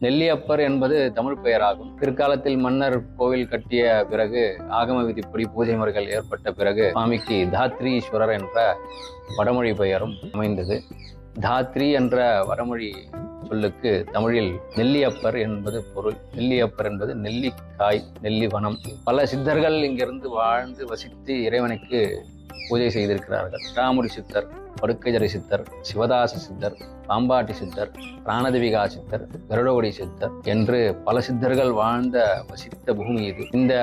நெல்லியப்பர் என்பது தமிழ் பெயராகும். பிற்காலத்தில் மன்னர் கோவில் கட்டிய பிறகு ஆகம விதிப்படி பூஜை முறைகள் ஏற்பட்ட பிறகு சுவாமிக்கு தாத்ரீஸ்வரர் என்ற வடமொழி பெயரும் அமைந்தது. தாத்ரி என்ற வடமொழி சொல்லுக்கு தமிழில் நெல்லியப்பர் என்பது பொருள். நெல்லியப்பர் என்பது நெல்லிக்காய், நெல்லிவனம். பல சித்தர்கள் இங்கிருந்து வாழ்ந்து வசித்து இறைவனுக்கு பூஜை செய்திருக்கிறார்கள். ராமுடி சித்தர், படுக்கைஜரை சித்தர், சிவதாச சித்தர், பாம்பாட்டி சித்தர், பிராணதேவிகா சித்தர், கருடகொடி சித்தர் என்று பல சித்தர்கள் வாழ்ந்த வசித்த பூமி இது. இந்த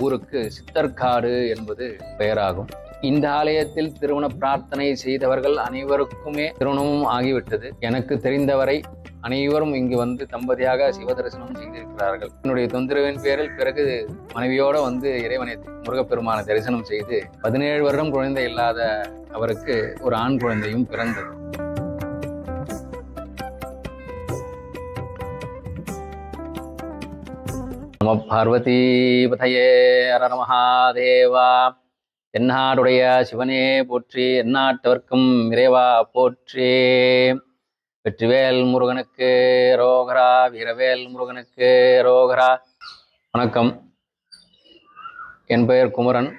ஊருக்கு சித்தர்காடு என்பது பெயராகும். இந்த ஆலயத்தில் திருமண பிரார்த்தனை செய்தவர்கள் அனைவருக்குமே திருமணமும் ஆகிவிட்டது. எனக்கு தெரிந்தவரை அனைவரும் இங்கு வந்து தம்பதியாக சிவ தரிசனம் செய்திருக்கிறார்கள். என்னுடைய தொந்தரவின் பேரில் பிறகு மனைவியோட வந்து இறைவனை முருகப்பெருமான தரிசனம் செய்து 17 வருடம் குழந்தை இல்லாத அவருக்கு ஒரு ஆண் குழந்தையும் பிறந்தது. நம பார்வதி பதையே அரர மகாதேவா. எந்நாடுடைய சிவனே போற்றி, எந்நாட்டவர்க்கும் இறைவா போற்றி. வெற்றிவேல் முருகனுக்கு ரோகரா, வீரவேல் முருகனுக்கு ரோகரா. வணக்கம். என் பெயர் குமரன்.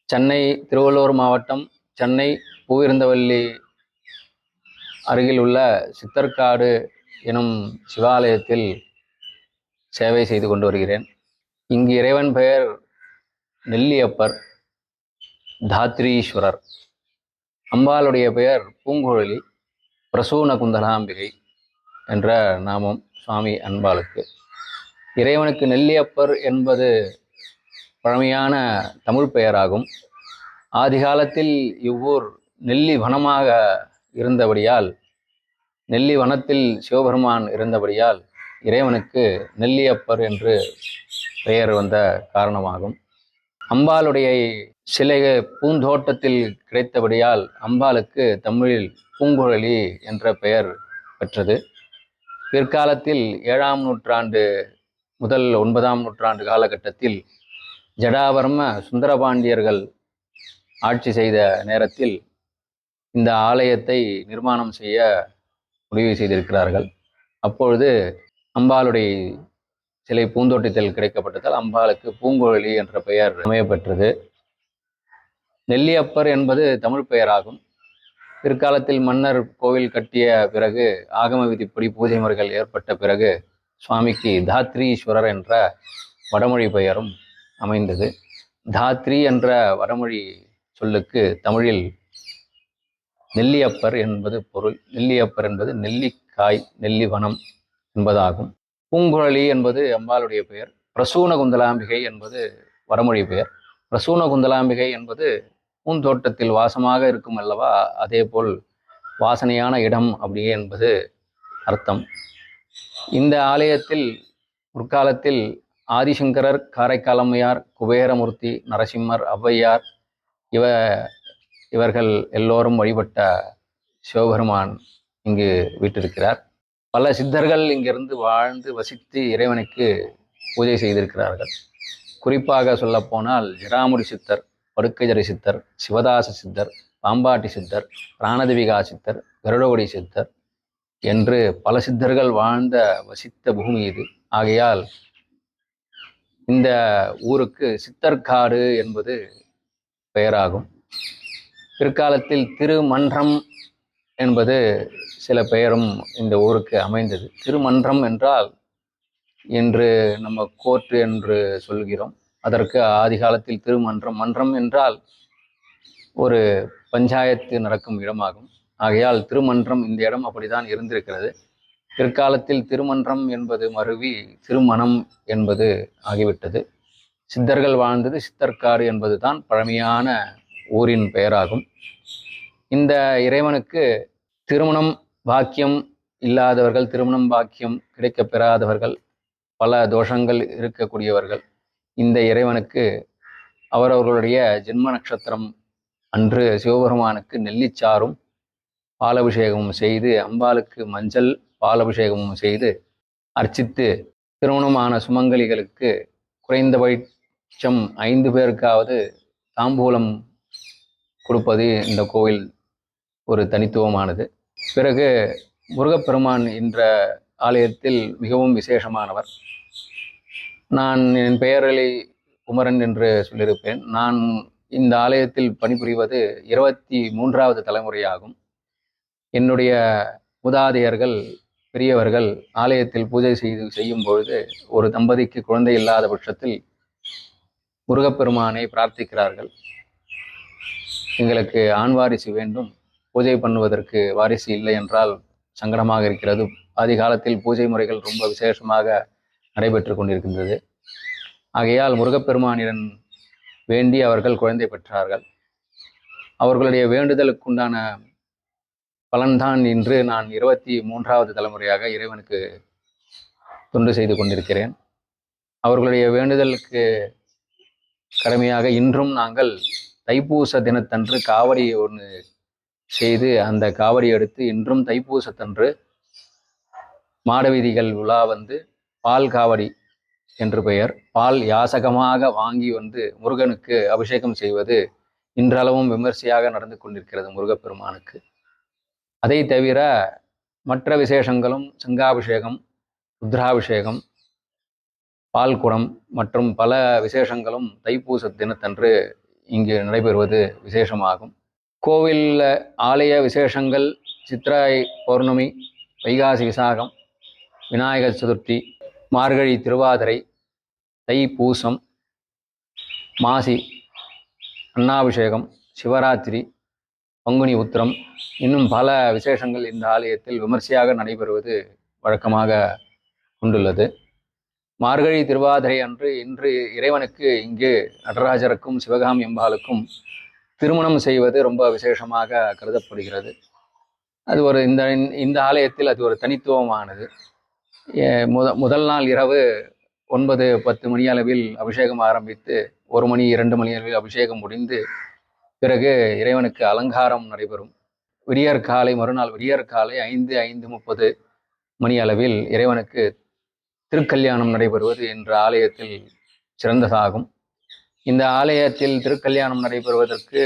சென்னை திருவள்ளூர் மாவட்டம் சென்னை பூவிருந்தவல்லி அருகில் உள்ள சித்தர்காடு எனும் சிவாலயத்தில் சேவை செய்து கொண்டு வருகிறேன். இங்கு இறைவன் பெயர் நெல்லியப்பர், தாத்ரீஸ்வரர். அம்பாளுடைய பெயர் பூங்குழலி, பிரசூன குந்தலாம்பிகை என்ற நாமம் சுவாமி அன்பாளுக்கு. இறைவனுக்கு நெல்லியப்பர் என்பது பழமையான தமிழ் பெயராகும். ஆதிகாலத்தில் இவ்வூர் நெல்லி வனமாக இருந்தபடியால், நெல்லி வனத்தில் சிவபெருமான் இருந்தபடியால் இறைவனுக்கு நெல்லியப்பர் என்று பெயர் வந்த காரணமாகும். அம்பாளுடைய சிலை பூந்தோட்டத்தில் கிடைத்தபடியால் அம்பாளுக்கு தமிழில் பூங்குழலி என்ற பெயர் பெற்றது. பிற்காலத்தில் 7ஆம் நூற்றாண்டு முதல் 9ஆம் நூற்றாண்டு காலகட்டத்தில் ஜடாவர்ம சுந்தரபாண்டியர்கள் ஆட்சி செய்த நேரத்தில் இந்த ஆலயத்தை நிர்மாணம் செய்ய முடிவு செய்திருக்கிறார்கள். அப்பொழுது அம்பாளுடைய சிலை பூந்தோட்டத்தில் கிடைக்கப்பட்டதால் அம்பாளுக்கு பூங்குழலி என்ற பெயர் அமையப்பெற்றது. நெல்லியப்பர் என்பது தமிழ் பெயராகும். பிற்காலத்தில் மன்னர் கோவில் கட்டிய பிறகு ஆகம விதிப்படி பூஜை முறைகள் ஏற்பட்ட பிறகு சுவாமிக்கு தாத்ரீஸ்வரர் என்ற வடமொழி பெயரும் அமைந்தது. தாத்ரி என்ற வடமொழி சொல்லுக்கு தமிழில் நெல்லியப்பர் என்பது பொருள். நெல்லியப்பர் என்பது நெல்லிக்காய், நெல்லிவனம் என்பதாகும். பூங்குழலி என்பது அம்பாளுடைய பெயர். பிரசூன குந்தலாம்பிகை என்பது வடமொழி பெயர். பிரசூன குந்தலாம்பிகை என்பது பூந்தோட்டத்தில் வாசமாக இருக்கும் அல்லவா, அதே போல் வாசனையான இடம் அப்படியே என்பது அர்த்தம். இந்த ஆலயத்தில் முற்காலத்தில் ஆதிசங்கரர், காரைக்காலம்மையார், குபேரமூர்த்தி, நரசிம்மர், ஔவையார் இவர்கள் எல்லோரும் வழிபட்ட சிவபெருமான் இங்கு வீற்றிருக்கிறார். பல சித்தர்கள் இங்கிருந்து வாழ்ந்து வசித்து இறைவனுக்கு பூஜை செய்திருக்கிறார்கள். குறிப்பாக சொல்லப்போனால் ஜடாமுடி சித்தர், படுக்கைஜரை சித்தர், சிவதாச சித்தர், பாம்பாட்டி சித்தர், பிராணதேவிகா சித்தர், கருடகொடி சித்தர் என்று பல சித்தர்கள் வாழ்ந்த வசித்த பூமி இது. ஆகையால் இந்த ஊருக்கு சித்தர்காடு என்பது பெயராகும். பிற்காலத்தில் திருமன்றம் என்பது சில பெயரும் இந்த ஊருக்கு அமைந்தது. திருமன்றம் என்றால் இன்று நம்ம கோர்ட்டு என்று சொல்கிறோம். அதற்கு ஆதி காலத்தில் திருமன்றம், மன்றம் என்றால் ஒரு பஞ்சாயத்து நடக்கும் இடமாகும். ஆகையால் திருமன்றம், இந்த இடம் அப்படிதான் இருந்திருக்கிறது. பிற்காலத்தில் திருமன்றம் என்பது மருவி திருமணம் என்பது ஆகிவிட்டது. சித்தர்கள் வாழ்ந்தது சித்தர்காடு என்பது தான் பழமையான ஊரின் பெயராகும். இந்த இறைவனுக்கு திருமணம் பாக்கியம் இல்லாதவர்கள், திருமணம் பாக்கியம் கிடைக்க பெறாதவர்கள், பல தோஷங்கள் இருக்கக்கூடியவர்கள் இந்த இறைவனுக்கு அவரவர்களுடைய ஜென்ம நட்சத்திரம் அன்று சிவபெருமானுக்கு நெல்லிச்சாரும் பாலபிஷேகமும் செய்து, அம்பாளுக்கு மஞ்சள் பாலபிஷேகமும் செய்து அர்ச்சித்து, திருமணமான சுமங்கலிகளுக்கு குறைந்தபட்சம் 5 பேருக்காவது தாம்பூலம் கொடுப்பது இந்த கோவில் ஒரு தனித்துவமானது. பிறகு முருகப்பெருமான் என்ற ஆலயத்தில் மிகவும் விசேஷமானவர். நான் என் பெயரலை குமரன் என்று சொல்லியிருப்பேன். நான் இந்த ஆலயத்தில் பணிபுரிவது 23வது தலைமுறையாகும். என்னுடைய மூதாதையர்கள் பெரியவர்கள் ஆலயத்தில் பூஜை செய்யும் பொழுது ஒரு தம்பதிக்கு குழந்தை இல்லாத பட்சத்தில் முருகப்பெருமானை பிரார்த்திக்கிறார்கள். எங்களுக்கு ஆண் வாரிசு வேண்டும், பூஜை பண்ணுவதற்கு வாரிசு இல்லை என்றால் சங்கடமாக இருக்கிறது. ஆதி காலத்தில் பூஜை முறைகள் ரொம்ப விசேஷமாக நடைபெற்று கொண்டிருக்கின்றது. ஆகையால் முருகப்பெருமானிடம் வேண்டி அவர்கள் குழந்தை பெற்றார்கள். அவர்களுடைய வேண்டுதலுக்குண்டான பலன்தான் இன்று நான் 23வது தலைமுறையாக இறைவனுக்கு தொண்டு செய்து கொண்டிருக்கிறேன். அவர்களுடைய வேண்டுதலுக்கு கடமையாக இன்றும் நாங்கள் தைப்பூச தினத்தன்று காவடி ஒன்று செய்து அந்த காவடி எடுத்து இன்றும் தைப்பூசத்தன்று மாடவீதிகள் உலா வந்து பால் காவடி என்று பெயர், பால் யாசகமாக வாங்கி வந்து முருகனுக்கு அபிஷேகம் செய்வது இன்றளவும் விமர்சையாக நடந்து கொண்டிருக்கிறது முருகப்பெருமானுக்கு. அதை தவிர மற்ற விசேஷங்களும் சங்காபிஷேகம், ருத்ராபிஷேகம், பால்குடம் மற்றும் பல விசேஷங்களும் தைப்பூச தினத்தன்று இங்கு நடைபெறுவது விசேஷமாகும். கோவில் ஆலய விசேஷங்கள் சித்திரை பௌர்ணமி, வைகாசி விசாகம், விநாயகர் சதுர்த்தி, மார்கழி திருவாதிரை, தைப்பூசம், மாசி அன்னாபிஷேகம், சிவராத்திரி, பங்குனி உத்திரம், இன்னும் பல விசேஷங்கள் இந்த ஆலயத்தில் விமர்சையாக நடைபெறுவது வழக்கமாக கொண்டுள்ளது. மார்கழி திருவாதிரை அன்று இன்று இறைவனுக்கு இங்கு நடராஜருக்கும் சிவகாமி அம்பாளுக்கும் திருமணம் செய்வது ரொம்ப விசேஷமாக கருதப்படுகிறது. அது ஒரு இந்த ஆலயத்தில் அது ஒரு தனித்துவமானது. முதல் நாள் இரவு 9-10 மணி அளவில் அபிஷேகம் ஆரம்பித்து 1 மணி 2 மணி அளவில் அபிஷேகம் முடிந்து பிறகு இறைவனுக்கு அலங்காரம் நடைபெறும். மறுநாள் விடியற்காலை 5-5:30 மணி அளவில் இறைவனுக்கு திருக்கல்யாணம் நடைபெறுவது என்ற ஆலயத்தில் சிறந்ததாகும். இந்த ஆலயத்தில் திருக்கல்யாணம் நடைபெறுவதற்கு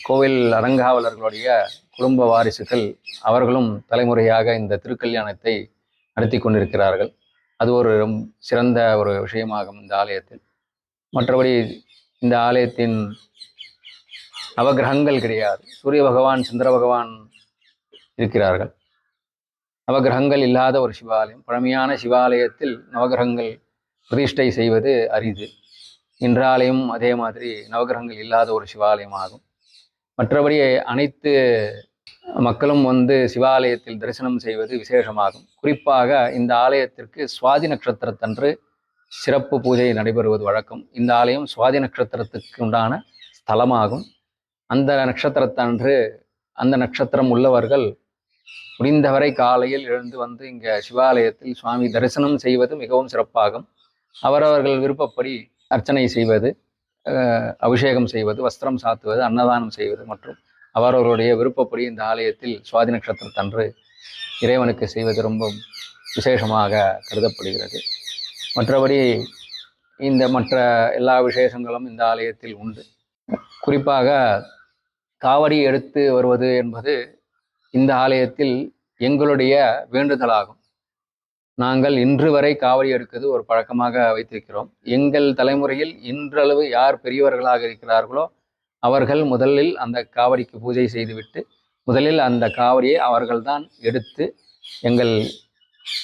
கோவில் அறங்காவலர்களுடைய குடும்ப வாரிசுகள் அவர்களும் தலைமுறையாக இந்த திருக்கல்யாணத்தை நடத்தி கொண்டிருக்கிறார்கள். அது ஒரு சிறந்த ஒரு விஷயமாகும் இந்த ஆலயத்தில். மற்றபடி இந்த ஆலயத்தின் நவகிரகங்கள் கிடையாது. சூரிய பகவான், சந்திர பகவான் இருக்கிறார்கள். நவகிரகங்கள் இல்லாத ஒரு சிவாலயம், பழமையான சிவாலயத்தில் நவகிரகங்கள் பிரதிஷ்டை செய்வது அரிது. இன்றாலயம் அதே மாதிரி நவகிரகங்கள் இல்லாத ஒரு சிவாலயம் ஆகும். மற்றபடி அனைத்து மக்களும் வந்து சிவாலயத்தில் தரிசனம் செய்வது விசேஷமாகும். குறிப்பாக இந்த ஆலயத்திற்கு சுவாதி நட்சத்திரத்தன்று சிறப்பு பூஜை நடைபெறுவது வழக்கம். இந்த ஆலயம் சுவாதி நட்சத்திரத்துக்கு உண்டான ஸ்தலமாகும். அந்த நட்சத்திரத்தன்று அந்த நட்சத்திரம் உள்ளவர்கள் முடிந்தவரை காலையில் எழுந்து வந்து இங்கே சிவாலயத்தில் சுவாமி தரிசனம் செய்வது மிகவும் சிறப்பாகும். அவரவர்கள் விருப்பப்படி அர்ச்சனை செய்வது, அபிஷேகம் செய்வது, வஸ்திரம் சாத்துவது, அன்னதானம் செய்வது மற்றும் அவரவர்களுடைய விருப்பப்படி இந்த ஆலயத்தில் சுவாதி நட்சத்திரத்தன்று இறைவனுக்கு செய்வது ரொம்ப விசேஷமாக கருதப்படுகிறது. மற்றபடி மற்ற எல்லா விசேஷங்களும் இந்த ஆலயத்தில் உண்டு. குறிப்பாக காவடி எடுத்து வருவது என்பது இந்த ஆலயத்தில் எங்களுடைய வேண்டுதலாகும். நாங்கள் இன்று வரை காவடி எடுக்கிறது ஒரு பழக்கமாக வைத்திருக்கிறோம். எங்கள் தலைமுறையில் இன்றளவு யார் பெரியவர்களாக இருக்கிறார்களோ அவர்கள் முதலில் அந்த காவடிக்கு பூஜை செய்துவிட்டு முதலில் அந்த காவடியை அவர்கள்தான் எடுத்து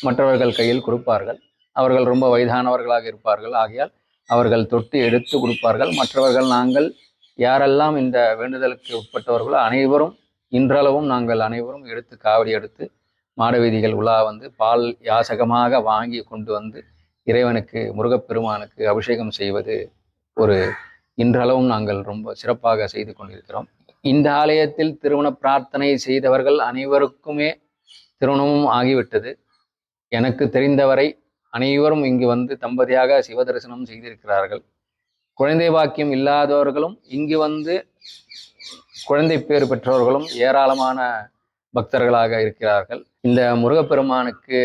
மற்றவர்கள் கையில் கொடுப்பார்கள். அவர்கள் ரொம்ப வயதானவர்களாக இருப்பார்கள். ஆகையால் அவர்கள் தொட்டு எடுத்து கொடுப்பார்கள். மற்றவர்கள் நாங்கள் யாரெல்லாம் இந்த வேண்டுதலுக்கு உட்பட்டவர்களோ அனைவரும் இன்றளவும் நாங்கள் அனைவரும் எடுத்து காவடி எடுத்து மாடவீதிகள் உலா வந்து பால் யாசகமாக வாங்கி கொண்டு வந்து இறைவனுக்கு முருகப்பெருமானுக்கு அபிஷேகம் செய்வது இன்றளவும் நாங்கள் ரொம்ப சிறப்பாக செய்து கொண்டிருக்கிறோம். இந்த ஆலயத்தில் திருமண பிரார்த்தனை செய்தவர்கள் அனைவருக்குமே திருமணமும் ஆகிவிட்டது. எனக்கு தெரிந்தவரை அனைவரும் இங்கு வந்து தம்பதியாக சிவ தரிசனம் செய்திருக்கிறார்கள். குழந்தை பாக்கியம் இல்லாதவர்களும் இங்கு வந்து குழந்தை பேறு பெற்றவர்களும் ஏராளமான பக்தர்களாக இருக்கிறார்கள். இந்த முருகப்பெருமானுக்கு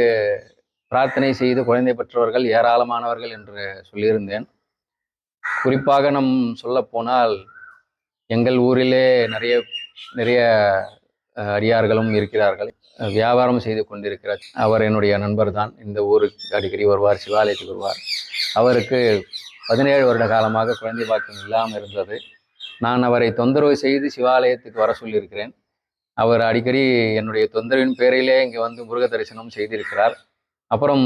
பிரார்த்தனை செய்து குழந்தை பெற்றவர்கள் ஏராளமானவர்கள் என்று சொல்லியிருந்தேன். குறிப்பாக நம் சொல்ல போனால் எங்கள் ஊரிலே நிறைய அடியார்களும் இருக்கிறார்கள். வியாபாரம் செய்து கொண்டிருக்கிறார். அவர் என்னுடைய நண்பர் தான். இந்த ஊருக்கு அடிக்கடி வருவார், சிவாலயத்துக்கு வருவார். அவருக்கு 17 வருட காலமாக குழந்தை பாக்கியம் இல்லாமல் இருந்தது. நான் அவரை தொந்தரவு செய்து சிவாலயத்துக்கு வர சொல்லியிருக்கிறேன். அவர் அடிக்கடி என்னுடைய தொந்தரவின் பேரிலே இங்கே வந்து முருக தரிசனம் செய்திருக்கிறார். அப்புறம்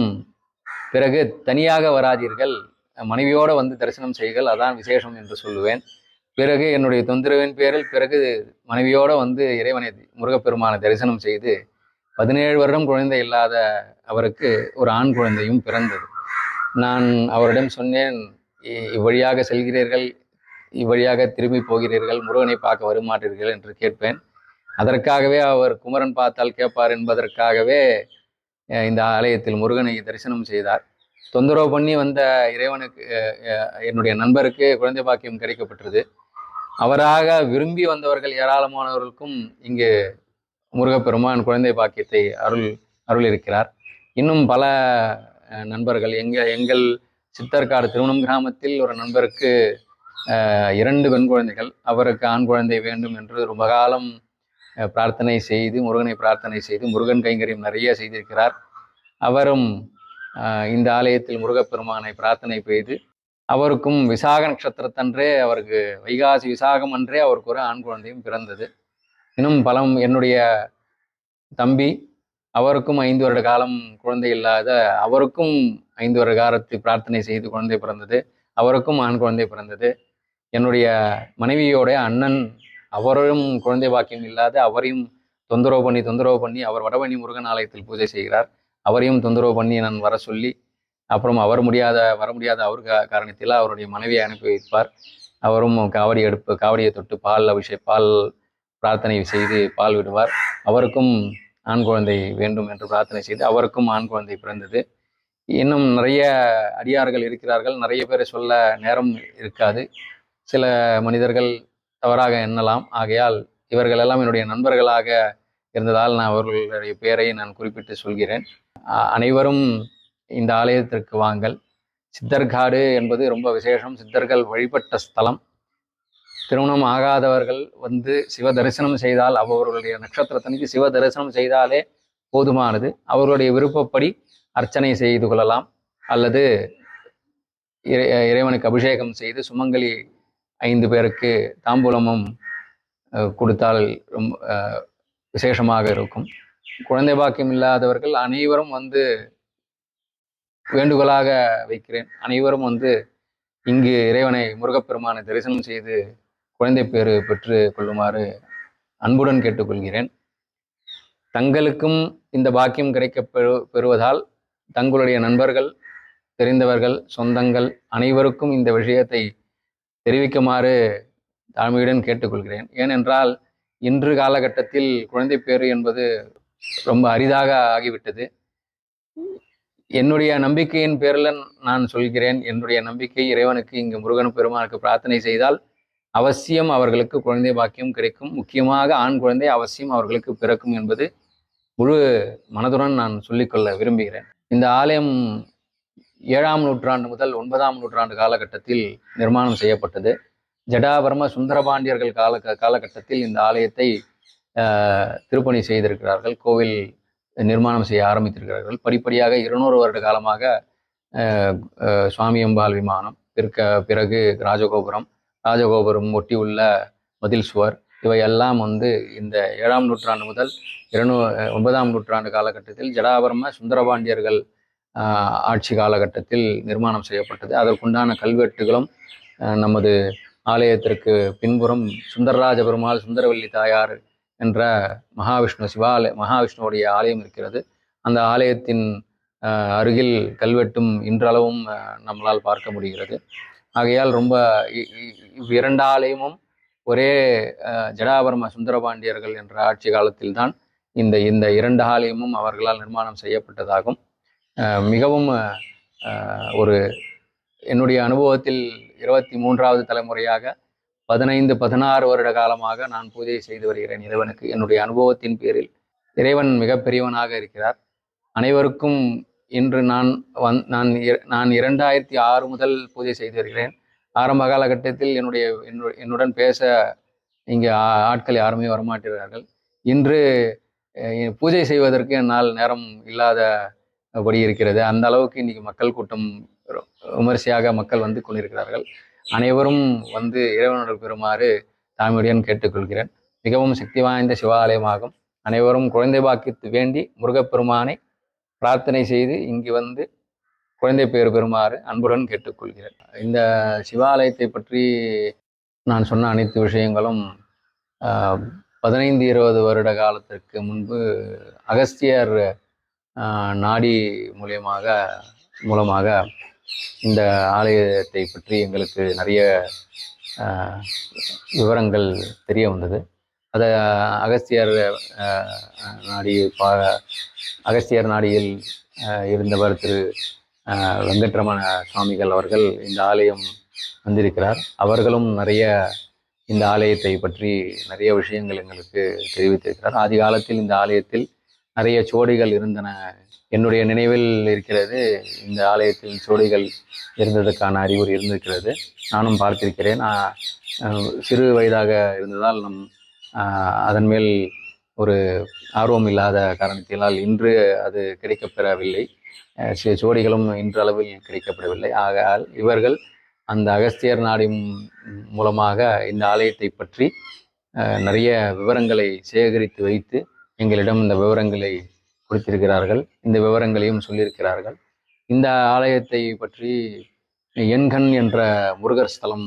பிறகு தனியாக வராதீர்கள், மனைவியோடு வந்து தரிசனம் செய்கள், அதான் விசேஷம் என்று சொல்லுவேன். பிறகு என்னுடைய தொந்தரவின் பேரில் பிறகு மனைவியோடு வந்து இறைவனை முருகப்பெருமானை தரிசனம் செய்து 17 வருடம் குழந்தை இல்லாத அவருக்கு ஒரு ஆண் குழந்தையும் பிறந்தது. நான் அவரிடம் சொன்னேன், இவ்வழியாக செல்கிறீர்கள், இவ்வழியாக திரும்பி போகிறீர்கள், முருகனை பார்க்க வருமாட்டீர்கள் என்று கேட்பேன். அதற்காகவே அவர் குமரன் பார்த்தால் கேட்பார் என்பதற்காகவே இந்த ஆலயத்தில் முருகனை தரிசனம் செய்தார். தொந்தரவு பண்ணி வந்த இறைவனுக்கு, என்னுடைய நண்பருக்கு குழந்தை பாக்கியம் கிடைக்கப்பட்டது. அவராக விரும்பி வந்தவர்கள் ஏராளமானவர்களுக்கும் இங்கு முருகப்பெருமான் குழந்தை பாக்கியத்தை அருளிருக்கிறார். இன்னும் பல நண்பர்கள் எங்கள் சித்தர்காடு திருவண்ணம் கிராமத்தில் ஒரு நண்பருக்கு 2 பெண் குழந்தைகள், அவருக்கு ஆண் குழந்தை வேண்டும் என்று ரொம்ப காலம் பிரார்த்தனை செய்து முருகனை பிரார்த்தனை செய்து முருகன் கைங்கரியம் நிறைய செய்திருக்கிறார். அவரும் இந்த ஆலயத்தில் முருகப்பெருமானை பிரார்த்தனை செய்து அவருக்கும் விசாக நட்சத்திரத்தன்றே, அவருக்கு வைகாசி விசாகம் அன்றே அவருக்கு ஒரு ஆண் குழந்தையும் பிறந்தது. இன்னும் பலம் என்னுடைய தம்பி, அவருக்கும் 5 வருட காலம் குழந்தை இல்லாத, அவருக்கும் 5 வருட காலத்தில் பிரார்த்தனை செய்து குழந்தை பிறந்தது. அவருக்கும் ஆண் குழந்தை பிறந்தது. என்னுடைய மனைவியோட அண்ணன், அவரும் குழந்தை பாக்கியம் இல்லாத, அவரையும் தொந்தரவு பண்ணி அவர் வடபழனி முருகன் ஆலயத்தில் பூஜை செய்கிறார். அவரையும் தொந்தரவு பண்ணி நான் வர சொல்லி, அப்புறம் அவர் வர முடியாத அவர் காரணத்தில் அவருடைய மனைவியை அனுப்பி வைப்பார். அவரும் காவடியை தொட்டு பால் பிரார்த்தனை செய்து பால் விடுவார். அவருக்கும் ஆண் குழந்தை வேண்டும் என்று பிரார்த்தனை செய்து அவருக்கும் ஆண் குழந்தை பிறந்தது. இன்னும் நிறைய அடியார்கள் இருக்கிறார்கள். நிறைய பேரை சொல்ல நேரம் இருக்காது. சில மனிதர்கள் தவறாக எண்ணலாம். ஆகையால் இவர்கள் எல்லாம் என்னுடைய நண்பர்களாக இருந்ததால் நான் அவர்களுடைய பெயரை நான் குறிப்பிட்டு சொல்கிறேன். அனைவரும் இந்த ஆலயத்திற்கு வாங்கள். சித்தர்காடு என்பது ரொம்ப விசேஷம். சித்தர்கள் வழிபட்ட ஸ்தலம். திருமணம் ஆகாதவர்கள் வந்து சிவ தரிசனம் செய்தால், அவர்களுடைய நட்சத்திரத்தனைக்கு சிவ தரிசனம் செய்தாலே போதுமானது. அவர்களுடைய விருப்பப்படி அர்ச்சனை செய்து கொள்ளலாம். அல்லது இறைவனுக்கு அபிஷேகம் செய்து சுமங்கலி 5 பேருக்கு தாம்பூலமும் கொடுத்தால் ரொம்ப விசேஷமாக இருக்கும். குழந்தை பாக்கியம் இல்லாதவர்கள் அனைவரும் வந்து வேண்டுகோளாக வைக்கிறேன். அனைவரும் வந்து இங்கு இறைவனை முருகப்பெருமானை தரிசனம் செய்து குழந்தை பேறு பெற்று கொள்ளுமாறு அன்புடன் கேட்டுக்கொள்கிறேன். தங்களுக்கும் இந்த பாக்கியம் பெறுவதால் தங்களுடைய நண்பர்கள், தெரிந்தவர்கள், சொந்தங்கள் அனைவருக்கும் இந்த விஷயத்தை தெரிவிக்குமாறு தாழ்மையுடன் கேட்டுக்கொள்கிறேன். ஏனென்றால் இன்று காலகட்டத்தில் குழந்தை பேறு என்பது ரொம்ப அரிதாக ஆகிவிட்டது. என்னுடைய நம்பிக்கையின் பேரில் நான் சொல்கிறேன். என்னுடைய நம்பிக்கை இறைவனுக்கு, இங்கு முருகன் பெருமானுக்கு பிரார்த்தனை செய்தால் அவசியம் அவர்களுக்கு குழந்தை பாக்கியம் கிடைக்கும். முக்கியமாக ஆண் குழந்தை அவசியம் அவர்களுக்கு பிறக்கும் என்பது முழு மனதுடன் நான் சொல்லிக்கொள்ள விரும்புகிறேன். இந்த ஆலயம் 7ஆம் நூற்றாண்டு முதல் 9ஆம் நூற்றாண்டு காலகட்டத்தில் நிர்மாணம் செய்யப்பட்டது. ஜடாவர்ம சுந்தரபாண்டியர்கள் காலகட்டத்தில் இந்த ஆலயத்தை திருப்பணி செய்திருக்கிறார்கள். கோவில் நிர்மாணம் செய்ய ஆரம்பித்திருக்கிறார்கள். படிப்படியாக 200 வருட காலமாக சுவாமியம்பாள் விமானம், பிறகு ராஜகோபுரம் ஒட்டி உள்ள மதில் சுவர், இவையெல்லாம் வந்து இந்த 7ஆம் நூற்றாண்டு முதல் 9ஆம் நூற்றாண்டு காலகட்டத்தில் ஜடாவர்ம சுந்தரபாண்டியர்கள் ஆட்சி காலகட்டத்தில் நிர்மாணம் செய்யப்பட்டது. அதற்குண்டான கல்வெட்டுகளும் நமது ஆலயத்திற்கு பின்புறம் சுந்தரராஜ பெருமாள், சுந்தரவல்லி தாயார் என்ற மகாவிஷ்ணுவுடைய ஆலயம் இருக்கிறது. அந்த ஆலயத்தின் அருகில் கல்வெட்டும் இன்றளவும் நம்மளால் பார்க்க முடிகிறது. ஆகையால் ரொம்ப இவ்விரண்டு ஆலயமும் ஒரே ஜடாவர்ம சுந்தரபாண்டியர்கள் என்ற ஆட்சி காலத்தில்தான் இந்த 2 ஆலயமும் அவர்களால் நிர்மாணம் செய்யப்பட்டதாகும். மிகவும் ஒரு என்னுடைய அனுபவத்தில் 23வது தலைமுறையாக 15-16 வருட காலமாக நான் பூஜை செய்து வருகிறேன் இறைவனுக்கு. என்னுடைய அனுபவத்தின் பேரில் இறைவன் மிக பெரியவனாக இருக்கிறார். அனைவருக்கும் இன்று நான் 2006 முதல் பூஜை செய்து வருகிறேன். ஆரம்ப காலகட்டத்தில் என்னுடன் பேச இங்கே ஆட்கள் யாருமே வரமாட்டார்கள். இன்று பூஜை செய்வதற்கு என்னால் நேரம் இல்லாதபடி இருக்கிறது. அந்த அளவுக்கு இன்னைக்கு மக்கள் கூட்டம் விமரிசையாக மக்கள் வந்து கொண்டிருக்கிறார்கள். அனைவரும் வந்து இறைவனுடன் பெறுமாறு தாழ்மையுடன் கேட்டுக்கொள்கிறேன். மிகவும் சக்தி வாய்ந்த சிவாலயமாகும். அனைவரும் குழந்தை பாக்கியத்து வேண்டி முருகப்பெருமானை பிரார்த்தனை செய்து இங்கு வந்து குழந்தை பேர் பெறுமாறு அன்புடன் கேட்டுக்கொள்கிறேன். இந்த சிவாலயத்தை பற்றி நான் சொன்ன அனைத்து விஷயங்களும் 15-20 வருட காலத்திற்கு முன்பு அகஸ்தியர் நாடி மூலமாக இந்த ஆலயத்தை பற்றி எங்களுக்கு நிறைய விவரங்கள் தெரிய வந்தது. அதை அகஸ்தியர் நாடியில் இருந்தவர் திரு வெங்கட்ரமண சுவாமிகள் அவர்கள் இந்த ஆலயம் வந்திருக்கிறார். அவர்களும் நிறைய இந்த ஆலயத்தை பற்றி நிறைய விஷயங்கள் எங்களுக்கு தெரிவித்திருக்கிறார். ஆதி காலத்தில் இந்த ஆலயத்தில் நிறைய சோடிகள் இருந்தன. என்னுடைய நினைவில் இருக்கிறது, இந்த ஆலயத்தில் சோடிகள் இருந்ததற்கான அறிகுறி இருந்திருக்கிறது. நானும் பார்த்திருக்கிறேன். சிறு வயதாக இருந்ததால் அதன் மேல் ஒரு ஆர்வம் இல்லாத காரணத்தினால் இன்று அது கிடைக்கப்பெறவில்லை. சோடிகளும் இன்றளவில் கிடைக்கப்படவில்லை. ஆகையால் இவர்கள் அந்த அகஸ்தியர் நாடி மூலமாக இந்த ஆலயத்தை பற்றி நிறைய விவரங்களை சேகரித்து வைத்து எங்களிடம் இந்த விவரங்களை கொடுத்திருக்கிறார்கள். இந்த விவரங்களையும் சொல்லியிருக்கிறார்கள். இந்த ஆலயத்தை பற்றி எண்கண் என்ற முருகர் ஸ்தலம்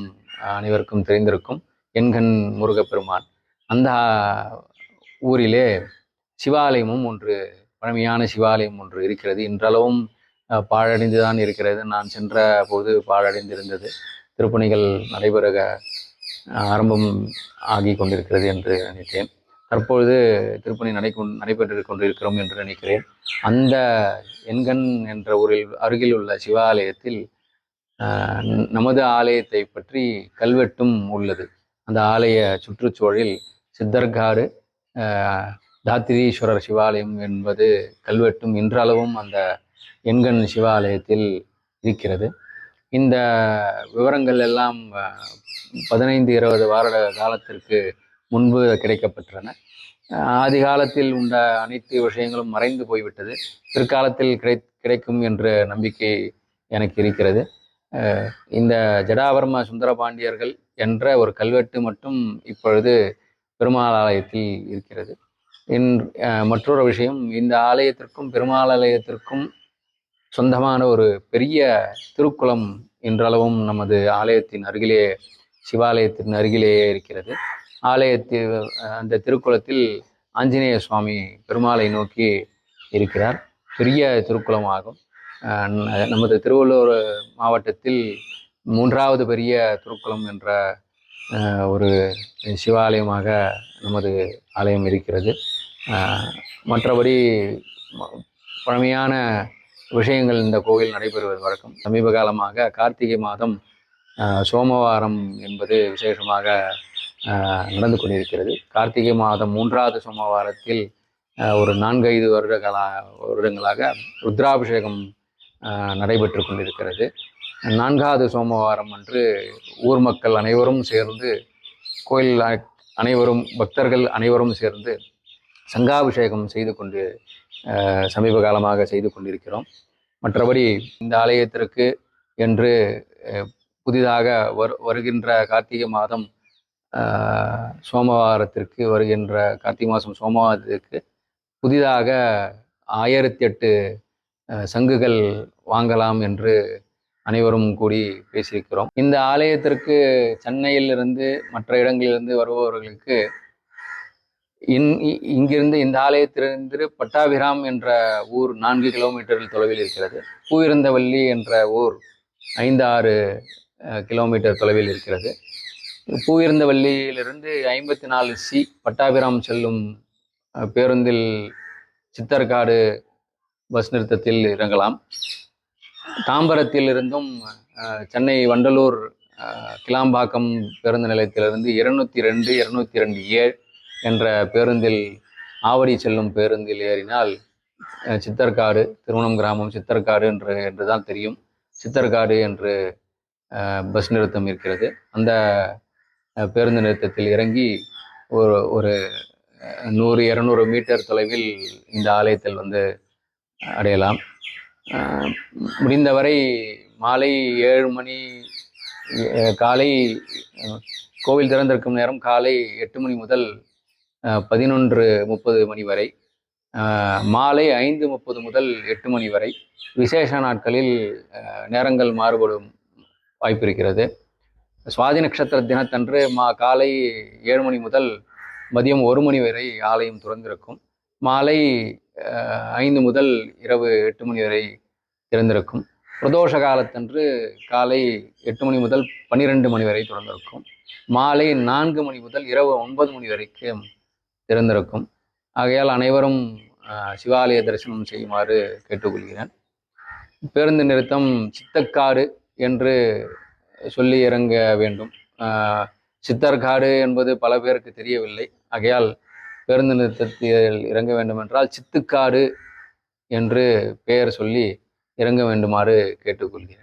அனைவருக்கும் தெரிந்திருக்கும். எண்கண் முருகப்பெருமான், அந்த ஊரிலே சிவாலயமும் ஒன்று, பழமையான சிவாலயம் ஒன்று இருக்கிறது. இன்றளவும் பாழடைந்துதான் இருக்கிறது. நான் சென்ற போது பாழடைந்திருந்தது. திருப்பணிகள் நடைபெற ஆரம்பம் ஆகி கொண்டிருக்கிறது என்று நினைத்தேன். தற்பொழுது திருப்பணி நடைபெற்று கொண்டிருக்கிறோம் என்று நினைக்கிறேன். அந்த எண்கண் என்ற ஊரில் அருகில் உள்ள சிவாலயத்தில் நமது ஆலயத்தை பற்றி கல்வெட்டும் உள்ளது. அந்த ஆலய சுற்றுச்சூழலில் சித்தர்காடு தாத்திரீஸ்வரர் சிவாலயம் என்பது கல்வெட்டும் இன்றளவும் அந்த எண்கண் சிவாலயத்தில் இருக்கிறது. இந்த விவரங்கள் எல்லாம் 15-20 வருட காலத்திற்கு முன்பு கிடைக்கப்பெற்றன. ஆதி காலத்தில் உண்ட அனைத்து விஷயங்களும் மறைந்து போய்விட்டது. பிற்காலத்தில் கிடைக்கும் என்ற நம்பிக்கை எனக்கு இருக்கிறது. இந்த ஜடாவர்ம சுந்தர பாண்டியர்கள் என்ற ஒரு கல்வெட்டு மட்டும் இப்பொழுது பெருமாள் ஆலயத்தில் இருக்கிறது. மற்றொரு விஷயம், இந்த ஆலயத்திற்கும் பெருமாள் ஆலயத்திற்கும் சொந்தமான ஒரு பெரிய திருக்குளம் இன்றளவும் நமது ஆலயத்தின் அருகிலே, சிவாலயத்தின் அருகிலேயே இருக்கிறது. அந்த திருக்குளத்தில் ஆஞ்சநேய சுவாமி பெருமாளை நோக்கி இருக்கிறார். பெரிய திருக்குளம் ஆகும். நமது திருவள்ளூர் மாவட்டத்தில் 3வது பெரிய திருக்குளம் என்ற ஒரு சிவாலயமாக நமது ஆலயம் இருக்கிறது. மற்றபடி பழமையான விஷயங்கள் இந்த கோவில் நடைபெறுவது வழக்கம். சமீப காலமாக கார்த்திகை மாதம் சோமவாரம் என்பது விசேஷமாக நடந்து கொண்டிருக்கிறது. கார்த்திகை மாதம் 3வது சோமவாரத்தில் ஒரு 4-5 வருடங்களாக ருத்ராபிஷேகம் நடைபெற்று கொண்டிருக்கிறது. 4வது சோமவாரம் அன்று ஊர் மக்கள் அனைவரும் சேர்ந்து, கோயில் பக்தர்கள் அனைவரும் சேர்ந்து சங்காபிஷேகம் செய்து கொண்டு சமீப காலமாக செய்து கொண்டிருக்கிறோம். மற்றபடி இந்த ஆலயத்திற்கு என்று புதிதாக வருகின்ற கார்த்திகை மாதம் சோமவாரத்திற்கு வருகின்ற கார்த்திகை மாதம் சோமவாரத்திற்கு புதிதாக 1008 சங்குகள் வாங்கலாம் என்று அனைவரும் கூடி பேசியிருக்கிறோம். இந்த ஆலயத்திற்கு சென்னையிலிருந்து மற்ற இடங்களிலிருந்து வருபவர்களுக்கு இங்கிருந்து இந்த ஆலயத்திலிருந்து பட்டாபிராம் என்ற ஊர் 4 கிலோமீட்டர் தொலைவில் இருக்கிறது. பூவிருந்தவல்லி என்ற ஊர் 5-6 கிலோமீட்டர் தொலைவில் இருக்கிறது. பூவிருந்தவல்லியிலிருந்து 54C பட்டாபிராம் செல்லும் பேருந்தில் சித்தர்காடு பஸ் நிறுத்தத்தில் இறங்கலாம். தாம்பரத்தில் இருந்தும் சென்னை வண்டலூர் கிளாம்பாக்கம் பேருந்து நிலையத்திலிருந்து 202, 202A என்ற பேருந்தில் ஆவடி செல்லும் பேருந்தில் ஏறினால் சித்தர்காடு, திருமணம் கிராமம் சித்தர்காடு என்று தான் தெரியும். சித்தர்காடு என்று பஸ் நிறுத்தம் இருக்கிறது. அந்த பேருந்து நிறுத்தத்தில் இறங்கி ஒரு 100-200 மீட்டர் தொலைவில் இந்த ஆலயத்தில் வந்து அடையலாம். முடிந்தவரை மாலை 7 மணி, காலை கோவில் திறந்திருக்கும் நேரம் காலை 8 மணி முதல் 11:30 மணி வரை, மாலை 5:30 முதல் 8 மணி வரை, விசேஷ நாட்களில் நேரங்கள் மாறுபடும் வாய்ப்பு இருக்கிறது. சுவாதி நட்சத்திர தினத்தன்று காலை 7 மணி முதல் மதியம் 1 மணி வரை ஆலயம் திறந்திருக்கும். மாலை 5 முதல் இரவு 8 மணி வரை திறந்திருக்கும். பிரதோஷ காலத்தன்று காலை 8 மணி முதல் 12 மணி வரை திறந்திருக்கும். மாலை 4 மணி முதல் இரவு 9 மணி வரைக்கும் திறந்திருக்கும். ஆகையால் அனைவரும் சிவாலய தரிசனம் செய்யுமாறு கேட்டுக்கொள்கிறேன். பேருந்து நிறுத்தம் சித்தக்காடு என்று சொல்லி இறங்க வேண்டும். சித்தர்காடு என்பது பல பேருக்கு தெரியவில்லை. ஆகையால் பேருந்து நிறுத்தத்தில் இறங்க வேண்டும் என்றால் சித்துக்காடு என்று பெயர் சொல்லி இறங்க வேண்டுமாறு கேட்டுக்கொள்கிறேன்.